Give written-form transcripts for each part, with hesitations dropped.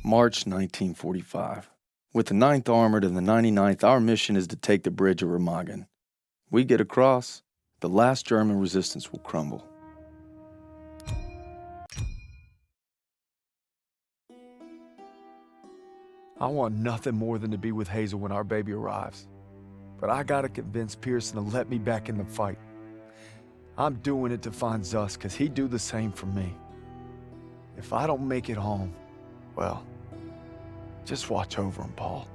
March 1945. With the 9th Armored and the 99th, our mission is to take the bridge of Remagen. We get across, the last German resistance will crumble. I want nothing more than to be with Hazel when our baby arrives. But I gotta convince Pearson to let me back in the fight. I'm doing it to find Zus, cause he'd do the same for me. If I don't make it home, well, just watch over him, Paul.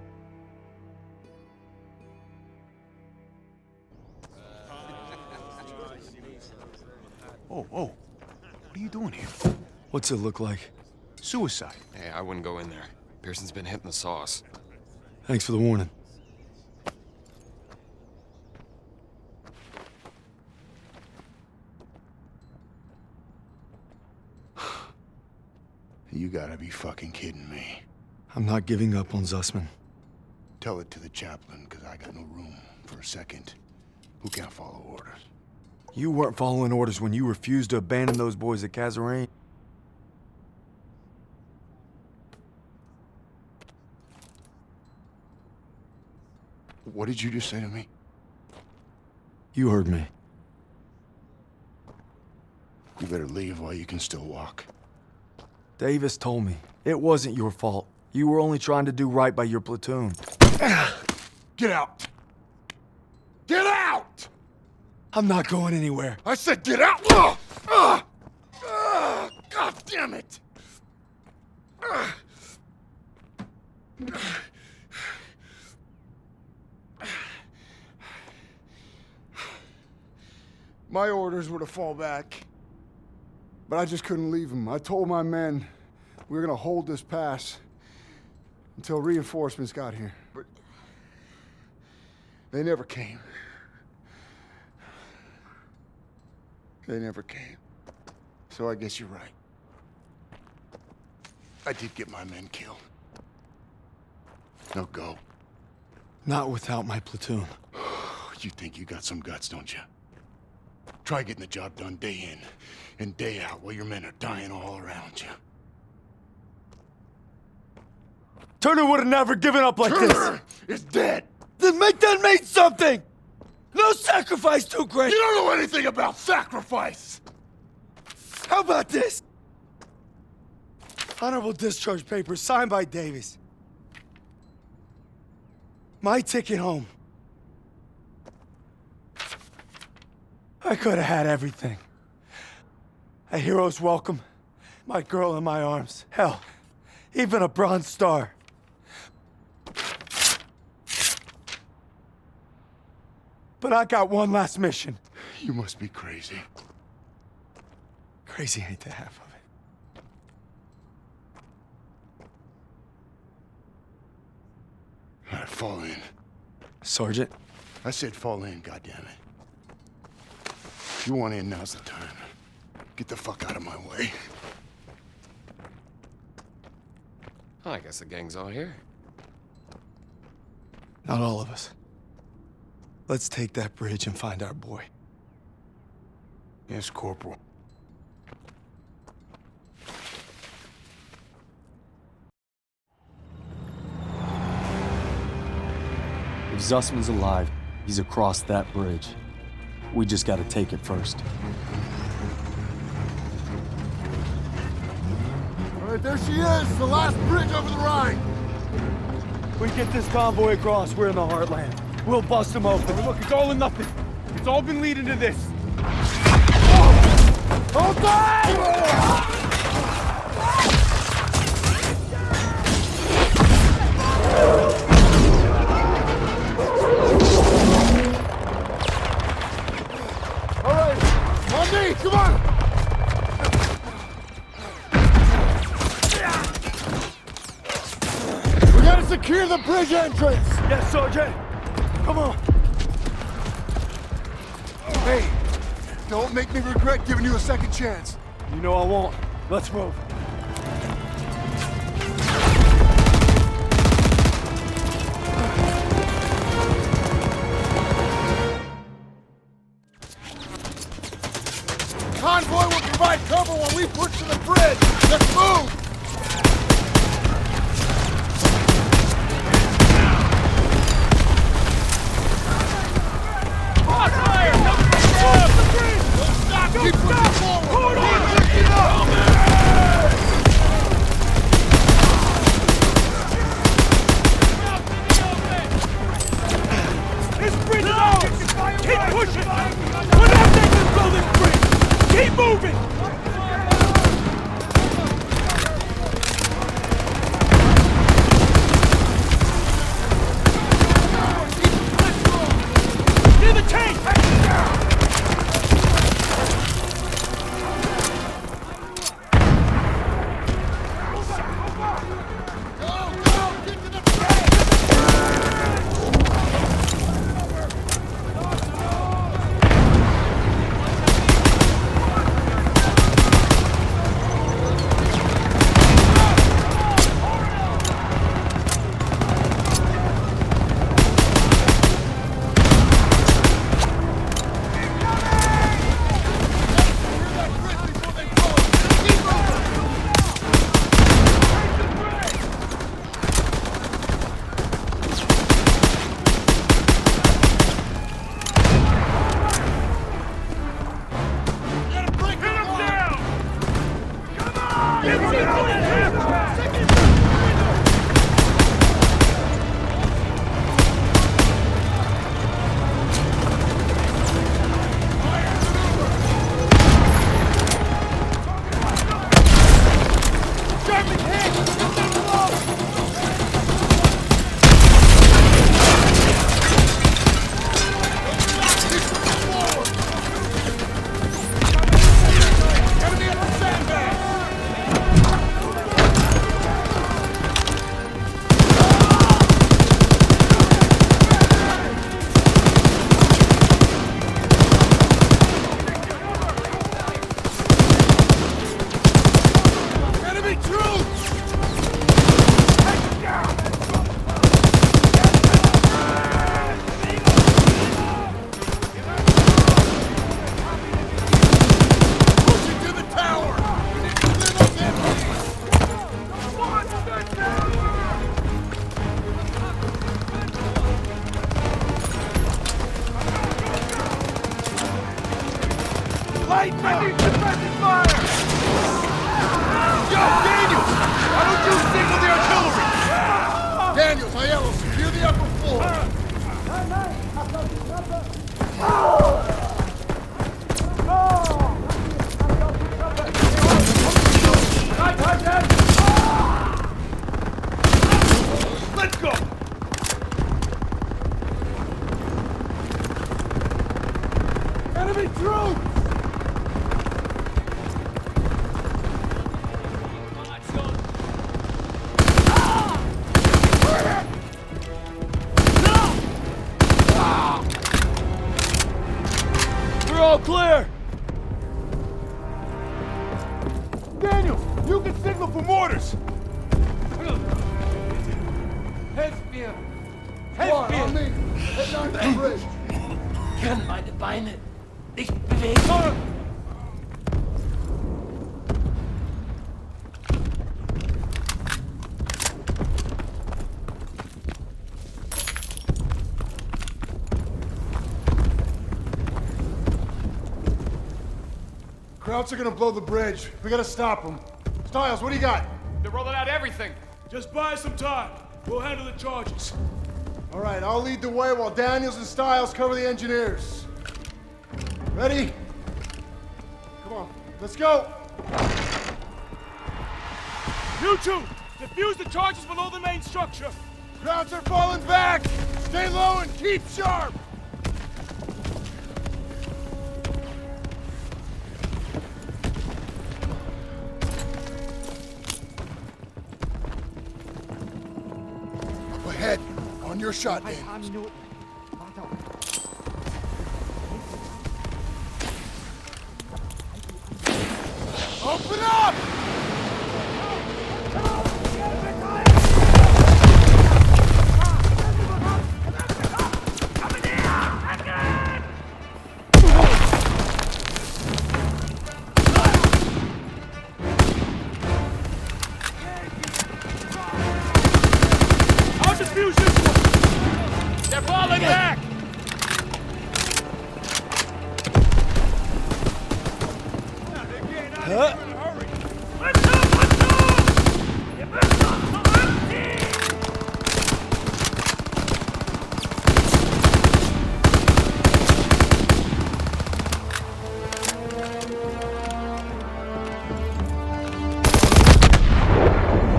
Oh, what are you doing here? What's it look like? Suicide. Hey, I wouldn't go in there. Pearson's been hitting the sauce. Thanks for the warning. You gotta be fucking kidding me. I'm not giving up on Zussman. Tell it to the chaplain, because I got no room for a second. Who can't follow orders? You weren't following orders when you refused to abandon those boys at Kazarane. What did you just say to me? You heard me. You better leave while you can still walk. Davis told me. It wasn't your fault. You were only trying to do right by your platoon. Get out! Get out! I'm not going anywhere. I said get out! God damn it! My orders were to fall back. But I just couldn't leave them. I told my men we were gonna hold this pass until reinforcements got here. But they never came. They never came. So I guess you're right. I did get my men killed. Now go. Not without my platoon. You think you got some guts, don't you? Try getting the job done day in and day out while your men are dying all around you. Turner would have never given up like Turner is dead! Then make that mean something! No sacrifice too great! You don't know anything about sacrifice! How about this? Honorable discharge papers signed by Davis. My ticket home. I could have had everything. A hero's welcome, my girl in my arms. Hell, even a Bronze Star. But I got one last mission. You must be crazy. Crazy ain't the half of it. All right, fall in. Sergeant? I said fall in, goddammit. If you want in, now's the time. Get the fuck out of my way. I guess the gang's all here. Not all of us. Let's take that bridge and find our boy. Yes, Corporal. If Zussman's alive, he's across that bridge. We just gotta take it first. All right, there she is, the last bridge over the Rhine. We get this convoy across, we're in the heartland. We'll bust them open. Look, it's all or nothing. It's all been leading to this. Hold tight! All right, on me, come on! We gotta secure the bridge entrance! Yes, Sergeant! Come on! Hey, don't make me regret giving you a second chance. You know I won't. Let's move. Convoy will provide cover while we push to the bridge. Let's move! All clear! Daniels, you can signal for mortars! Hilf On mir! me. Head down to the bridge. Kann meine Beine nicht bewegen. Krauts are gonna blow the bridge. We gotta stop them. Stiles, what do you got? They're rolling out everything. Just buy some time. We'll handle the charges. All right, I'll lead the way while Daniels and Stiles cover the engineers. Ready? Come on, let's go. You two, defuse the charges below the main structure. Krauts are falling back. Stay low and keep sharp. Up ahead, on your shot, man. Open up! I'll defuse this one. They're falling back.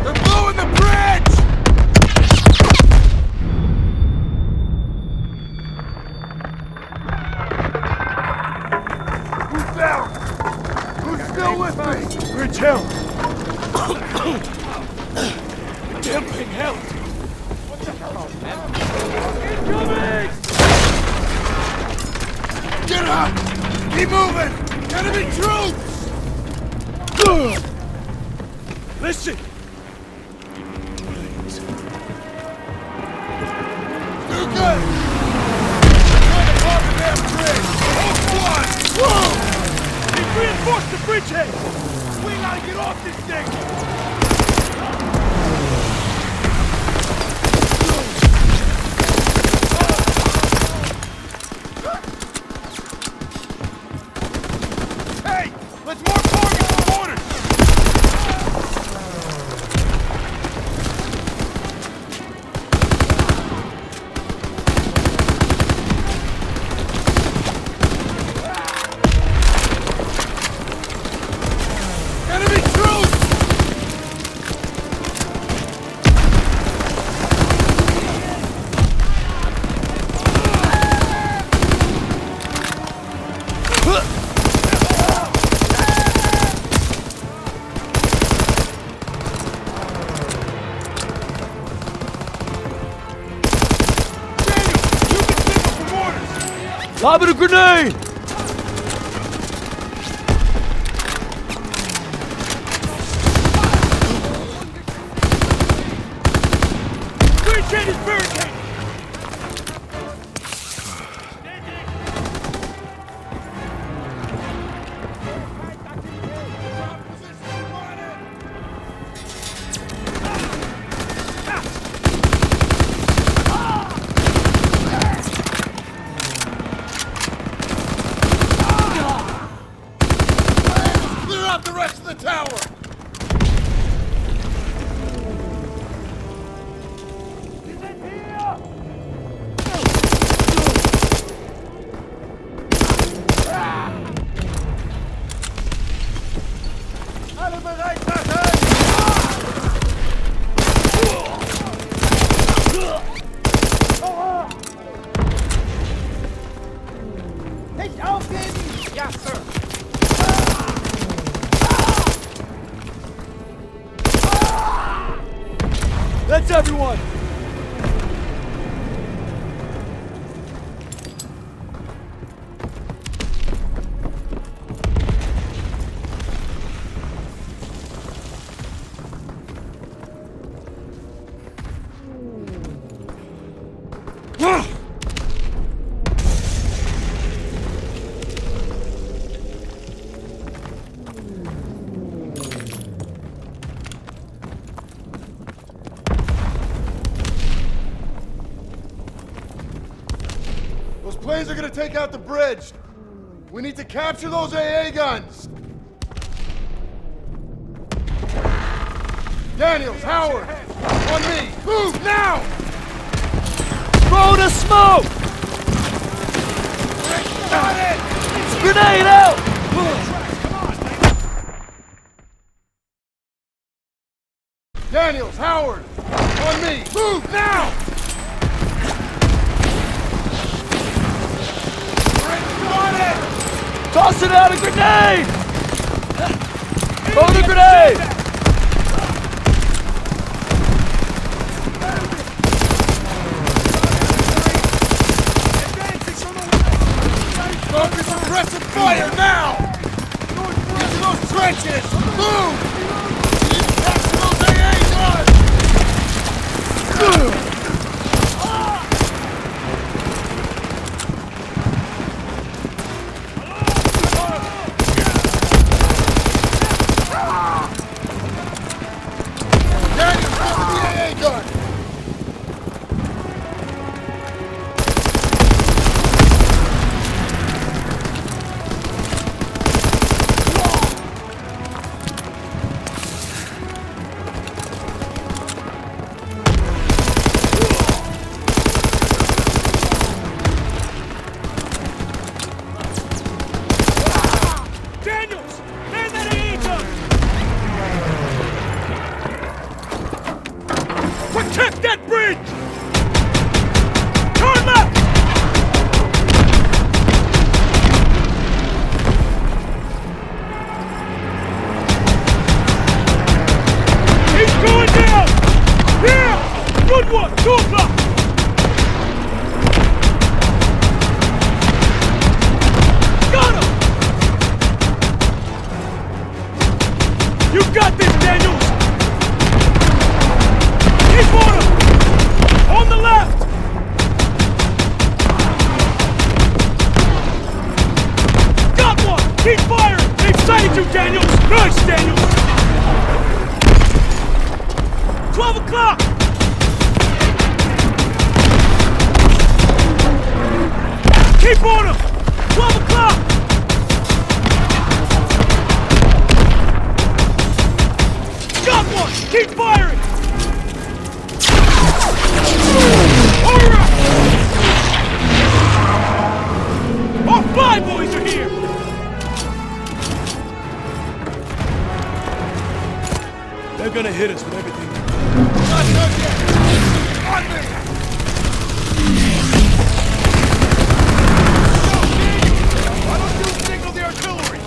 They're blowing the bridge! Who's down? Who's still with me? Bridge held. Damn thing held. What the hell, man? Incoming! Get up! Keep moving! Enemy troops! Listen! Do good! Try to block the damn bridge! Hold one! Whoa! They reinforced the bridgehead! We gotta get off this thing! Hey! Let's mark targets for mortars! Lobbing a grenade! Bridgehead is barricaded! Clear out the rest of the tower! That's everyone! Those planes are gonna take out the bridge! We need to capture those AA guns! Daniels, Howard! On me! Move now! Throw the smoke! Got it! Grenade out! Daniels, Howard! On me! Move now! Got it! Tossing out a grenade! Throw the grenade! Focus aggressive fire now! Get to those trenches! Move! We need to capture those AA guns! Daniel, get to the AA gun! Daniels! Man that angel! Protect that bridge! Turn left! He's going down! Here! Good one! 2 o'clock! Got him! You got this, Daniels! Keep on him! On the left! Got one! Keep firing! They've sighted you, Daniels! Nice, Daniels! 12 o'clock! Keep on him! 12 o'clock! Got one! Keep firing! Alright! Our fly boys are here! They're gonna hit us with everything. Not done yet! On me! Why don't you signal the artillery?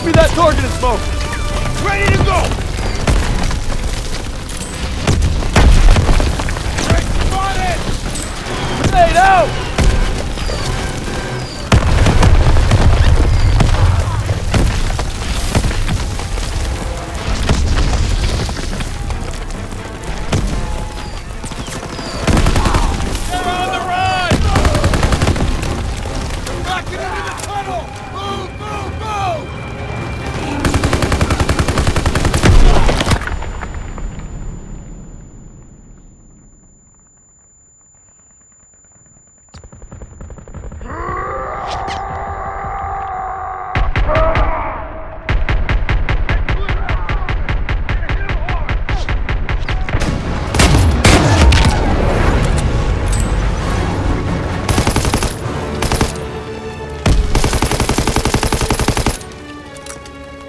Copy that target and smoke. Ready to go! Spotted! Grenade out!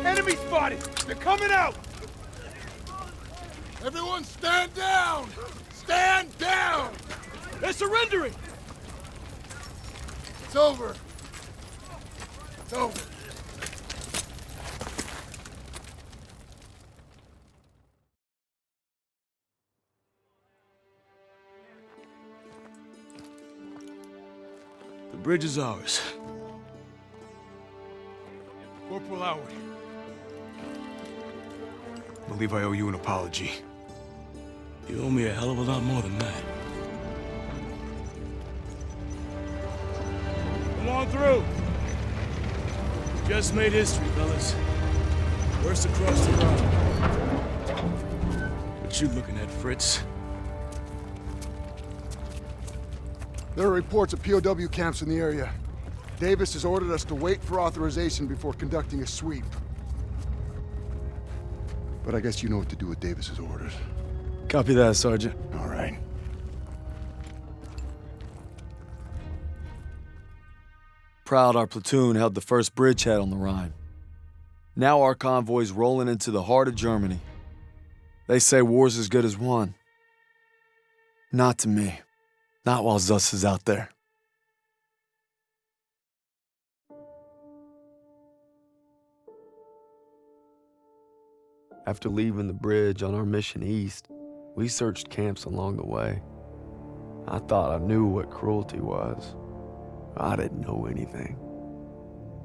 Enemy spotted! They're coming out! Everyone stand down! Stand down! They're surrendering! It's over. It's over. The bridge is ours. Corporal Howard. I believe I owe you an apology. You owe me a hell of a lot more than that. Come on through. Just made history, fellas. First across the road. What you looking at, Fritz? There are reports of POW camps in the area. Davis has ordered us to wait for authorization before conducting a sweep. But I guess you know what to do with Davis's orders. Copy that, Sergeant. All right. Proud our platoon held the first bridgehead on the Rhine. Now our convoy's rolling into the heart of Germany. They say war's as good as won. Not to me. Not while Zuss is out there. After leaving the bridge on our mission east, we searched camps along the way. I thought I knew what cruelty was. I didn't know anything.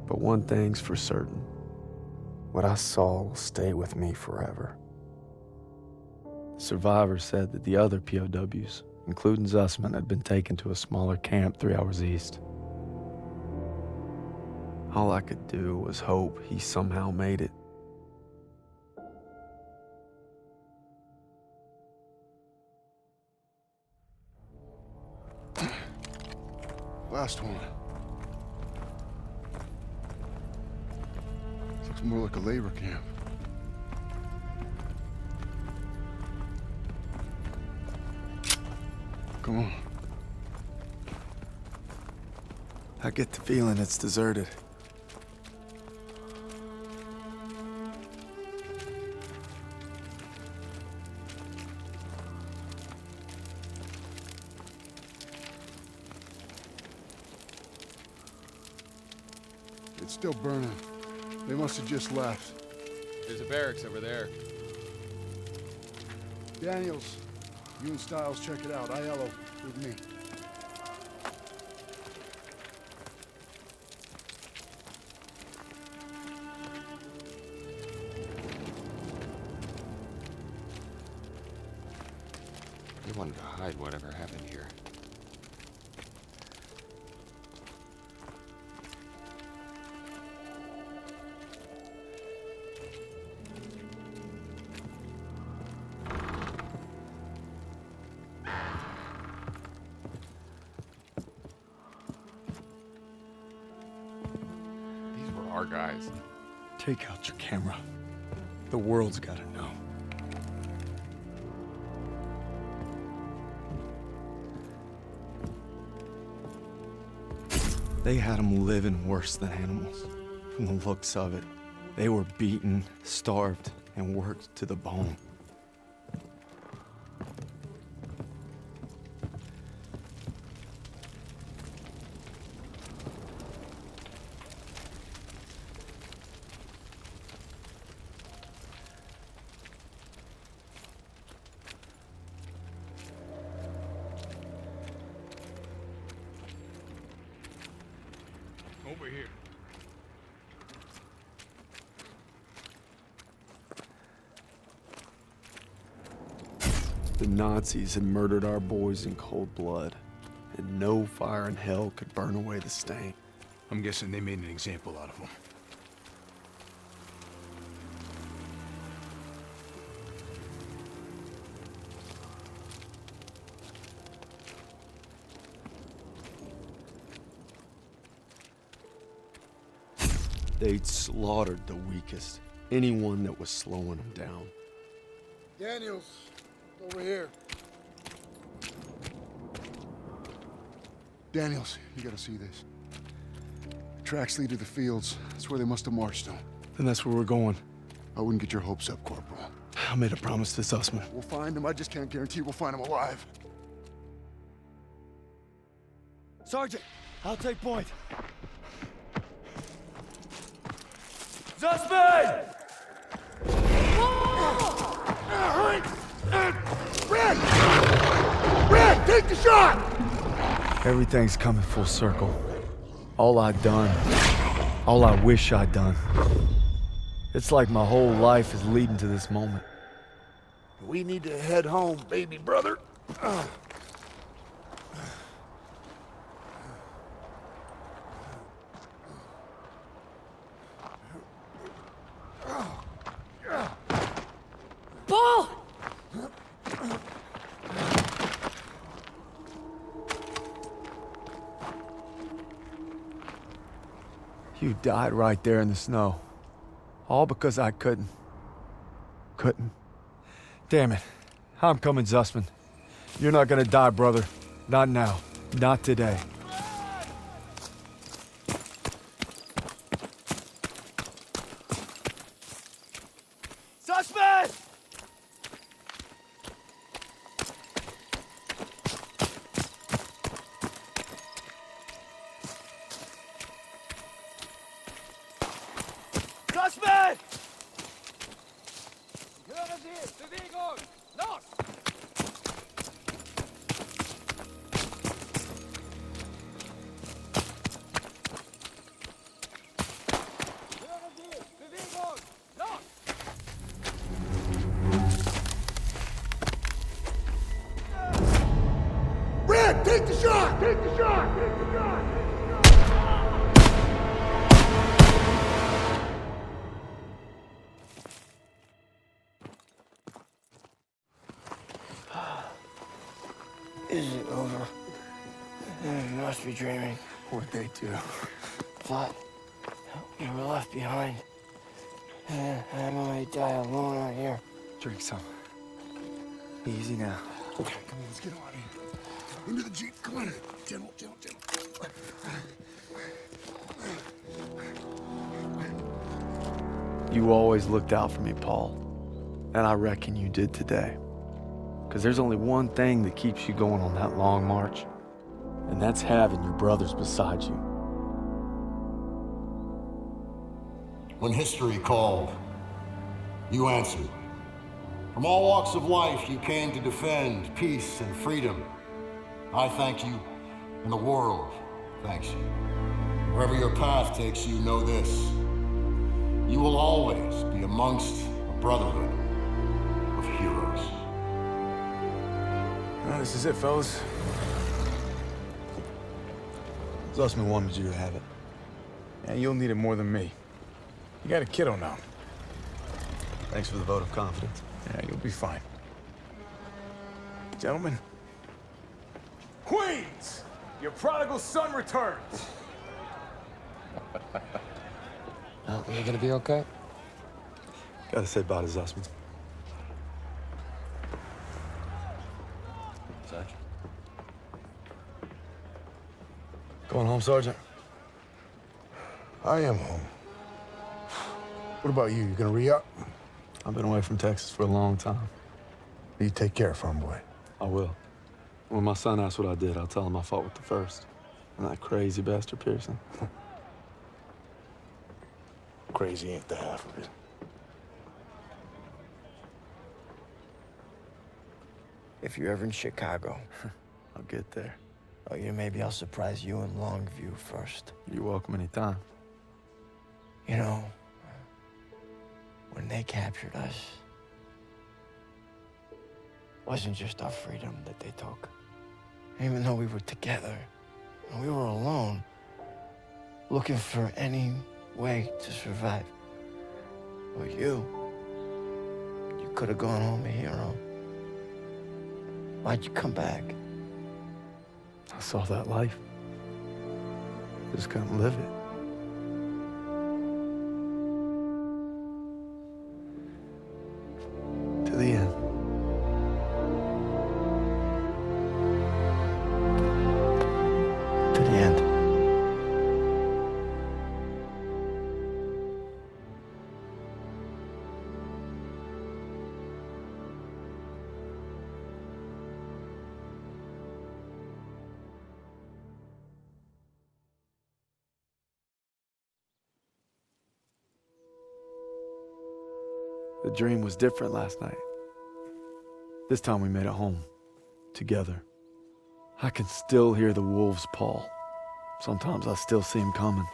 But one thing's for certain. What I saw will stay with me forever. Survivors said that the other POWs, including Zussman, had been taken to a smaller camp 3 hours east. All I could do was hope he somehow made it. Last one. This looks more like a labor camp. Come on. I get the feeling it's deserted. It's still burning. They must have just left. There's a barracks over there. Daniels, you and Stiles check it out. Aiello with me. They wanted to hide whatever happened here. These were our guys. Take out your camera. The world's gotta know. They had them living worse than animals. From the looks of it, they were beaten, starved, and worked to the bone. over here. The Nazis had murdered our boys in cold blood, and no fire in hell could burn away the stain. I'm guessing they made an example out of him. They'd slaughtered the weakest, anyone that was slowing them down. Daniels, over here. Daniels, you gotta see this. Tracks lead to the fields. That's where they must have marched to. And that's where we're going. I wouldn't get your hopes up, Corporal. I made a promise to Sussman. We'll find him. I just can't guarantee we'll find him alive. Sergeant, I'll take point. Suspect! Red! Red, take the shot! Everything's coming full circle. All I'd done, all I wish I'd done. It's like my whole life is leading to this moment. We need to head home, baby brother. Paul! You died right there in the snow. All because I couldn't. Damn it. I'm coming, Zussman. You're not gonna die, brother. Not now. Not today. Suspect! Suspect! Hören Sie! Bewegung! Los! Hören Sie! Bewegung! Los! Red, take the shot! Take the shot! Take the shot! Is it over? You must be dreaming. What'd they do? Thought you were left behind. And I might die alone out here. Drink some. Easy now. Okay, come on, let's get out of here. Into the Jeep, come on. Gentle, gentle, gentle. You always looked out for me, Paul. And I reckon you did today. Because there's only one thing that keeps you going on that long march. And that's having your brothers beside you. When history called, you answered. From all walks of life, you came to defend peace and freedom. I thank you, and the world thanks you. Wherever your path takes you, know this. You will always be amongst a brotherhood of heroes. Well, this is it, fellas. Zussman wanted you to have it. Yeah, you'll need it more than me. You got a kiddo now. Thanks for the vote of confidence. Yeah, you'll be fine. Gentlemen. Queens! Your prodigal son returns! You gonna be okay? Gotta say bye to Zussman. Sergeant. Going home, Sergeant? I am home. What about you? You gonna re-up? I've been away from Texas for a long time. You take care, farm boy. I will. When my son asks what I did, I'll tell him I fought with the first. And that crazy bastard Pearson. Crazy ain't the half of it. If you're ever in Chicago, I'll get there. Oh, yeah, maybe I'll surprise you in Longview first. You're welcome anytime. You know, when they captured us, it wasn't just our freedom that they took. Even though we were together, and we were alone, looking for any way to survive. But you could have gone home a hero. Why'd you come back? I saw that life. Just couldn't live it. To the end. To the end. The dream was different last night. This time we made it home, together. I can still hear the wolves' paw. Sometimes I still see them coming.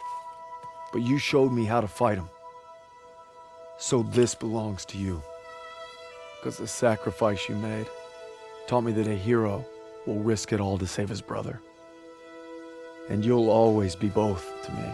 But you showed me how to fight them. So this belongs to you. Because the sacrifice you made taught me that a hero will risk it all to save his brother. And you'll always be both to me.